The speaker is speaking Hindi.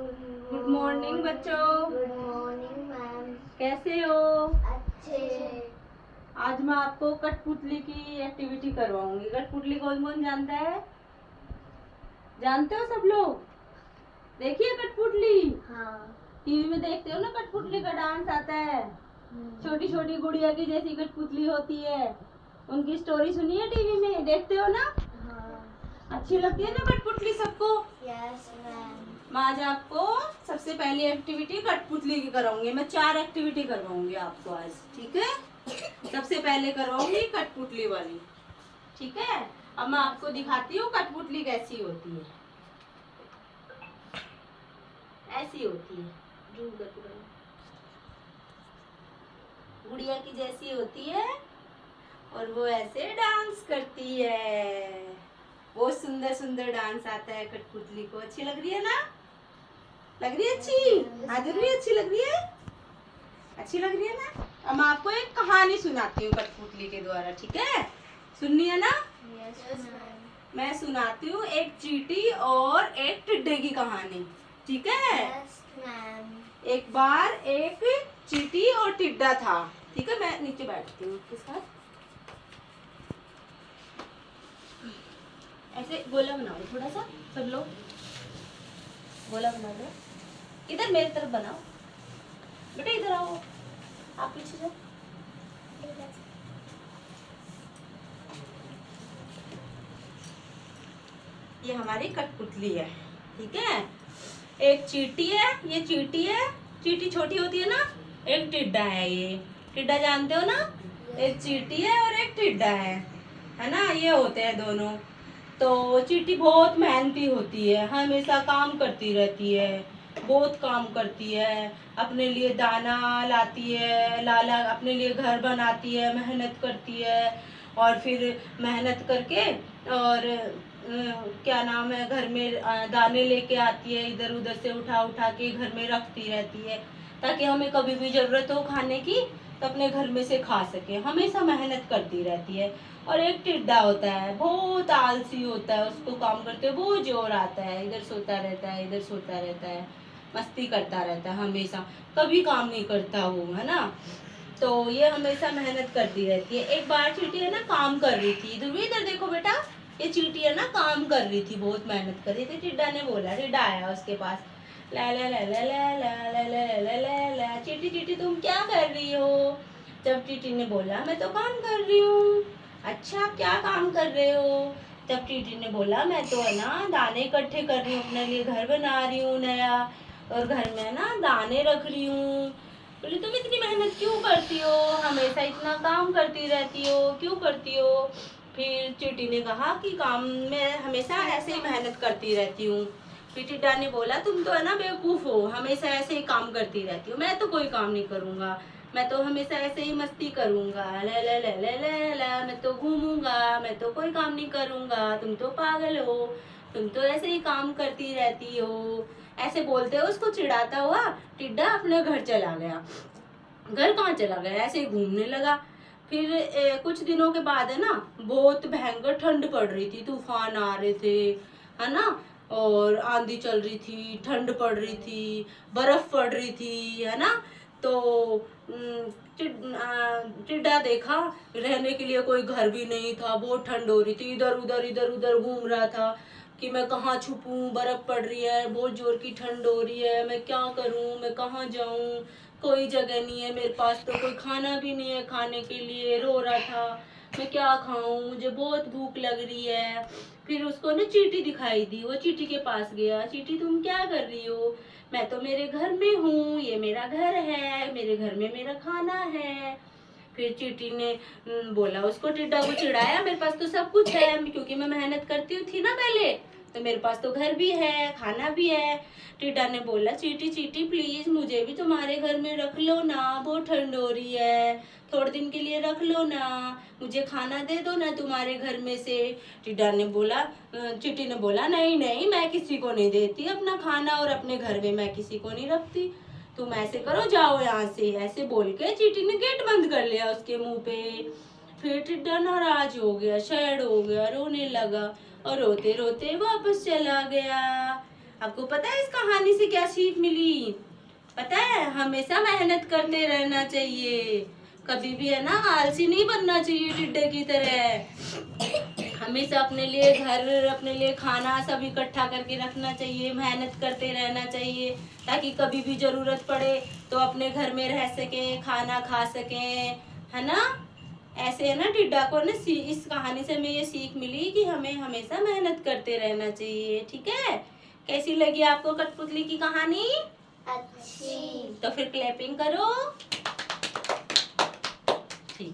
गुड मॉर्निंग बच्चों। Good morning ma'am. कैसे हो? अच्छे। आज मैं आपको कठपुतली की एक्टिविटी करवाऊंगी। कठपुतली कौन कौन जानता है? जानते हो सब लोग? देखिए कठपुतली। हाँ। टीवी में देखते हो ना, कठपुतली का डांस आता है। छोटी छोटी गुड़िया की जैसी कठपुतली होती है। उनकी स्टोरी सुनी है टीवी में, देखते हो ना? हाँ। अच्छी लगती है ना कठपुतली सबको? Yes ma'am. मैं आज आपको सबसे पहली एक्टिविटी कठपुतली की कराऊंगी। मैं 4 एक्टिविटी करवाऊंगी आपको आज, ठीक है? सबसे पहले करवाऊंगी कठपुतली वाली, ठीक है? अब मैं आपको दिखाती हूँ कठपुतली कैसी होती है। ऐसी होती है, जूम करके बनाओ। गुड़िया की जैसी होती है और वो ऐसे डांस करती है। बहुत सुंदर सुंदर डांस आता है कठपुतली को। अच्छी लग रही है ना? लग रही है अच्छी? आदर भी अच्छी लग रही है? अच्छी लग रही है ना? अब मैं आपको एक कहानी सुनाती हूँ कठपुतली के द्वारा, ठीक है? सुननी है ना? Yes ma'am. मैं सुनाती हूँ एक चींटी और एक टिड्डे की कहानी, ठीक है? Yes ma'am. एक बार एक चींटी और टिड्डा था, ठीक है? मैं नीचे बैठती हूँ उसके साथ। ऐसे गोला बनाओ थोड़ा सा, सब लोग गोला बना दो। इधर मेरी तरफ बनाओ बेटा, इधर आओ, आप पीछे जाओ। ये हमारी कठपुतली है, ठीक है? एक चींटी है, ये चींटी है। चींटी छोटी होती है ना। एक टिड्डा है, ये टिड्डा जानते हो ना? एक चींटी है और एक टिड्डा है ना? ये होते हैं दोनों। तो चींटी बहुत मेहनती होती है, हमेशा काम करती रहती है, बहुत काम करती है। अपने लिए दाना लाती है, लाला अपने लिए घर बनाती है, मेहनत करती है और फिर मेहनत करके और क्या नाम है, घर में दाने लेके आती है, इधर उधर से उठा उठा के घर में रखती रहती है ताकि हमें कभी भी जरूरत हो खाने की तो अपने घर में से खा सके। हमेशा मेहनत करती रहती है। और एक टिड्डा होता है, बहुत आलसी होता है, उसको काम करते हुए बहुत जोर आता है, इधर सोता रहता है, इधर सोता रहता है, मस्ती करता रहता है, हमेशा कभी काम नहीं करता वो, है ना? तो ये हमेशा मेहनत करती रहती है। एक बार चींटी है ना काम कर रही थी, इधर देखो बेटा, ये चींटी है ना काम कर रही थी, बहुत मेहनत कर रही थी। टिड्डा ने बोला, टिड्डा आया उसके पास, ला ला ला ला ला ला ला ला ला ला ला, चींटी चींटी तुम क्या कर रही हो? जब चींटी ने बोला मैं तो काम कर रही हूँ। अच्छा क्या काम कर रहे हो? तब चींटी ने बोला मैं तो है ना दाने इकट्ठे कर रही हूँ, अपने लिए घर बना रही हूँ नया, और घर में ना दाने रख रही हूँ। बोले तुम इतनी मेहनत क्यों करती हो, हमेशा इतना काम करती रहती हो, क्यों करती हो? फिर चींटी ने कहा कि काम में हमेशा ऐसे ही मेहनत करती रहती हूँ। फिर टिड्डा ने बोला तुम तो है ना बेवकूफ हो, हमेशा ऐसे ही काम करती रहती हो, मैं तो कोई काम नहीं करूँगा, मैं तो हमेशा ऐसे ही मस्ती करूँगा, ला ला ला ला ला ला, मैं तो घूमूंगा, मैं तो कोई काम नहीं करूँगा, तुम तो पागल हो, तुम तो ऐसे ही काम करती रहती हो। ऐसे बोलते हुए उसको चिढ़ाता हुआ टिड्डा अपने घर चला गया। घर कहाँ चला गया, ऐसे ही घूमने लगा। फिर कुछ दिनों के बाद है ना, बहुत भयंकर ठंड पड़ रही थी, तूफान आ रहे थे, है ना? और आंधी चल रही थी, ठंड पड़ रही थी, बर्फ पड़ रही थी, है ना? तो टिड्डा देखा रहने के लिए कोई घर भी नहीं था, बहुत ठंड हो रही थी, इधर उधर घूम रहा था कि मैं कहाँ छुपूं, बर्फ पड़ रही है, बहुत जोर की ठंड हो रही है, मैं क्या करूं, मैं कहाँ जाऊं, कोई जगह नहीं है मेरे पास, तो कोई खाना भी नहीं है खाने के लिए, रो रहा था मैं क्या खाऊं, मुझे बहुत भूख लग रही है। फिर उसको ना चींटी दिखाई दी, वो चींटी के पास गया, चींटी तुम क्या कर रही हो? मैं तो मेरे घर में हूँ, ये मेरा घर है, मेरे घर में मेरा खाना है। फिर चींटी ने बोला उसको, टिड्डा को चिढ़ाया, मेरे पास तो सब कुछ है क्योंकि मैं मेहनत करती थी ना पहले, तो मेरे पास तो घर भी है, खाना भी है। टिड्डा ने बोला चींटी चींटी प्लीज मुझे भी तुम्हारे घर में रख लो ना, बहुत ठंड हो रही है, थोड़े दिन के लिए रख लो ना, मुझे खाना दे दो ना तुम्हारे घर में से। टिड्डा ने बोला, चींटी ने बोला नहीं नहीं, मैं किसी को नहीं देती अपना खाना, और अपने घर में मैं किसी को नहीं रखती, तुम ऐसे करो जाओ यहाँ से। ऐसे बोल के चींटी ने गेट बंद कर लिया उसके मुंह पे। फिर टिड्डा नाराज हो गया, सैड हो गया, रोने लगा और रोते रोते वापस चला गया। आपको पता है इस कहानी से क्या सीख मिली? पता है, हमेशा मेहनत करते रहना चाहिए, कभी भी है ना आलसी नहीं बनना चाहिए टिड्डे की तरह। हमेशा अपने लिए घर, अपने लिए खाना सब इकट्ठा करके रखना चाहिए, मेहनत करते रहना चाहिए, ताकि कभी भी जरूरत पड़े तो अपने घर में रह सके, खाना खा सकें, है ना। ऐसे है ना टिड्डा को ना इस कहानी से हमें ये सीख मिली कि हमें हमेशा मेहनत करते रहना चाहिए। ठीक है, कैसी लगी आपको कठपुतली की कहानी? अच्छी। तो फिर क्लैपिंग करो।